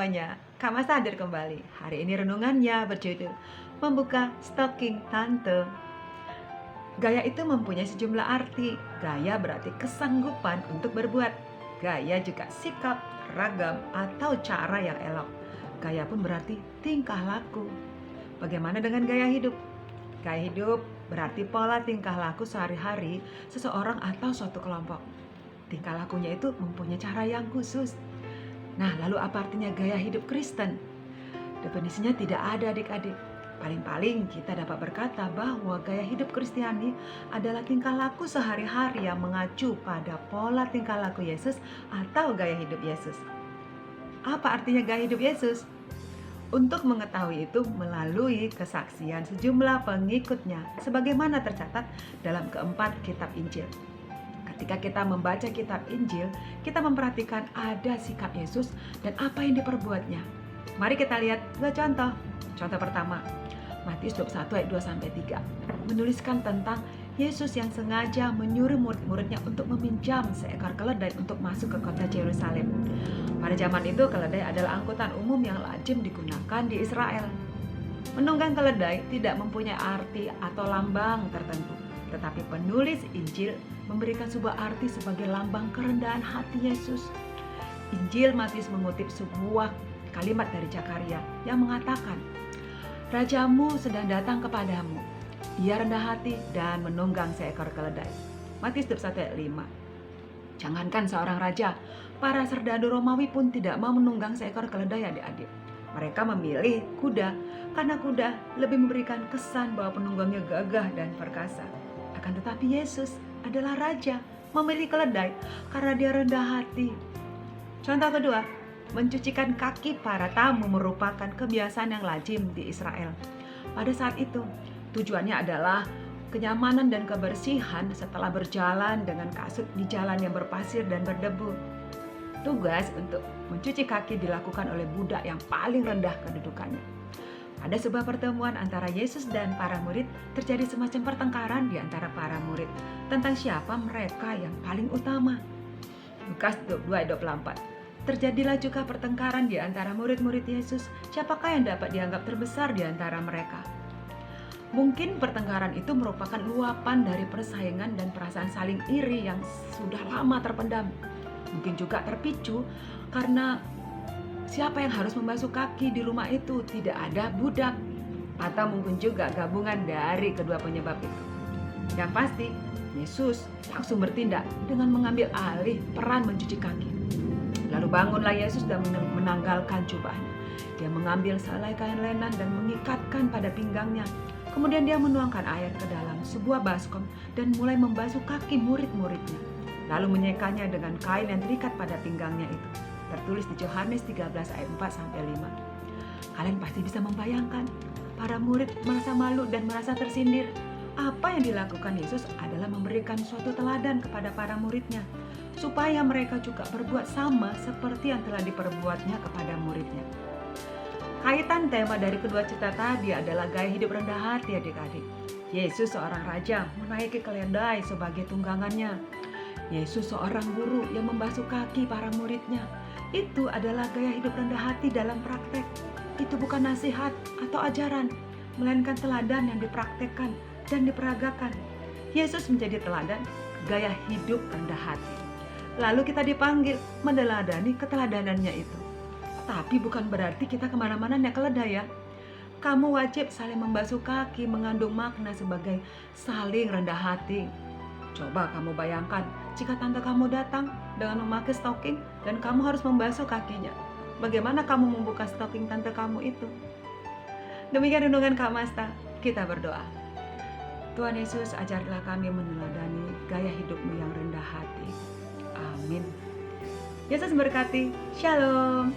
semuanya, Kak Mas hadir kembali. Hari ini renungannya berjudul Membuka Stocking Tante. Gaya itu mempunyai sejumlah arti. Gaya berarti kesanggupan untuk berbuat. Gaya juga sikap, ragam, atau cara yang elok. Gaya pun berarti tingkah laku. Bagaimana dengan gaya hidup? Gaya hidup berarti pola tingkah laku sehari-hari seseorang atau suatu kelompok. Tingkah lakunya itu mempunyai cara yang khusus. Nah, lalu apa artinya gaya hidup Kristen? Definisinya tidak ada, adik-adik. Paling-paling kita dapat berkata bahwa gaya hidup Kristiani adalah tingkah laku sehari-hari yang mengacu pada pola tingkah laku Yesus atau gaya hidup Yesus. Apa artinya gaya hidup Yesus? Untuk mengetahui itu melalui kesaksian sejumlah pengikutnya sebagaimana tercatat dalam keempat kitab Injil. Ketika kita membaca kitab Injil, kita memperhatikan ada sikap Yesus dan apa yang diperbuatnya. Mari kita lihat dua contoh. Contoh pertama, Matius 21 ayat 2-3 menuliskan tentang Yesus yang sengaja menyuruh murid-muridnya untuk meminjam seekor keledai untuk masuk ke kota Yerusalem. Pada zaman itu keledai adalah angkutan umum yang lazim digunakan di Israel. Menunggang keledai tidak mempunyai arti atau lambang tertentu, tetapi penulis Injil memberikan sebuah arti sebagai lambang kerendahan hati Yesus. Injil Matius mengutip sebuah kalimat dari Zakaria yang mengatakan, "Rajamu sedang datang kepadamu. Dia rendah hati dan menunggang seekor keledai." Matius 21 ayat 5. Jangankan seorang raja, para serdadu Romawi pun tidak mau menunggang seekor keledai, adik-adik. Mereka memilih kuda karena kuda lebih memberikan kesan bahwa penunggangnya gagah dan perkasa. Akan tetapi Yesus adalah raja, memilih keledai karena dia rendah hati. Contoh kedua, mencucikan kaki para tamu merupakan kebiasaan yang lazim di Israel. Pada saat itu, tujuannya adalah kenyamanan dan kebersihan setelah berjalan dengan kasut di jalan yang berpasir dan berdebu. Tugas untuk mencuci kaki dilakukan oleh budak yang paling rendah kedudukannya. Pada sebuah pertemuan antara Yesus dan para murid, terjadi semacam pertengkaran di antara para murid tentang siapa mereka yang paling utama. Lukas 22 ayat 24. Terjadilah juga pertengkaran di antara murid-murid Yesus, siapakah yang dapat dianggap terbesar di antara mereka. Mungkin pertengkaran itu merupakan luapan dari persaingan dan perasaan saling iri yang sudah lama terpendam. Mungkin juga terpicu karena siapa yang harus membasuh kaki di rumah itu tidak ada budak. Atau mungkin juga gabungan dari kedua penyebab itu. Yang pasti, Yesus langsung bertindak dengan mengambil alih peran mencuci kaki. Lalu bangunlah Yesus dan menanggalkan jubahnya. Dia mengambil sehelai kain lenan dan mengikatkan pada pinggangnya. Kemudian dia menuangkan air ke dalam sebuah baskom dan mulai membasuh kaki murid-muridnya. Lalu menyekanya dengan kain yang terikat pada pinggangnya itu. Tertulis di Yohanes 13 ayat 4-5. Kalian pasti bisa membayangkan, para murid merasa malu dan merasa tersindir. Apa yang dilakukan Yesus adalah memberikan suatu teladan kepada para muridnya, supaya mereka juga berbuat sama seperti yang telah diperbuatnya kepada muridnya. Kaitan tema dari kedua cerita tadi adalah gaya hidup rendah hati, adik-adik. Yesus seorang raja menaiki keledai sebagai tunggangannya. Yesus seorang guru yang membasuh kaki para muridnya. Itu adalah gaya hidup rendah hati dalam praktek. Itu bukan nasihat atau ajaran, melainkan teladan yang dipraktekkan dan diperagakan. Yesus menjadi teladan gaya hidup rendah hati. Lalu kita dipanggil meneladani keteladanannya itu. Tapi bukan berarti kita kemana-mana naik keledai ya. Kamu wajib saling membasuh kaki mengandung makna sebagai saling rendah hati. Coba kamu bayangkan jika tante kamu datang dengan memakai stocking dan kamu harus membasuh kakinya. Bagaimana kamu membuka stocking tante kamu itu? Demikian renungan Kak Masta. Kita berdoa. Tuhan Yesus, ajarlah kami meneladani gaya hidupmu yang rendah hati. Amin. Yesus berkati. Shalom.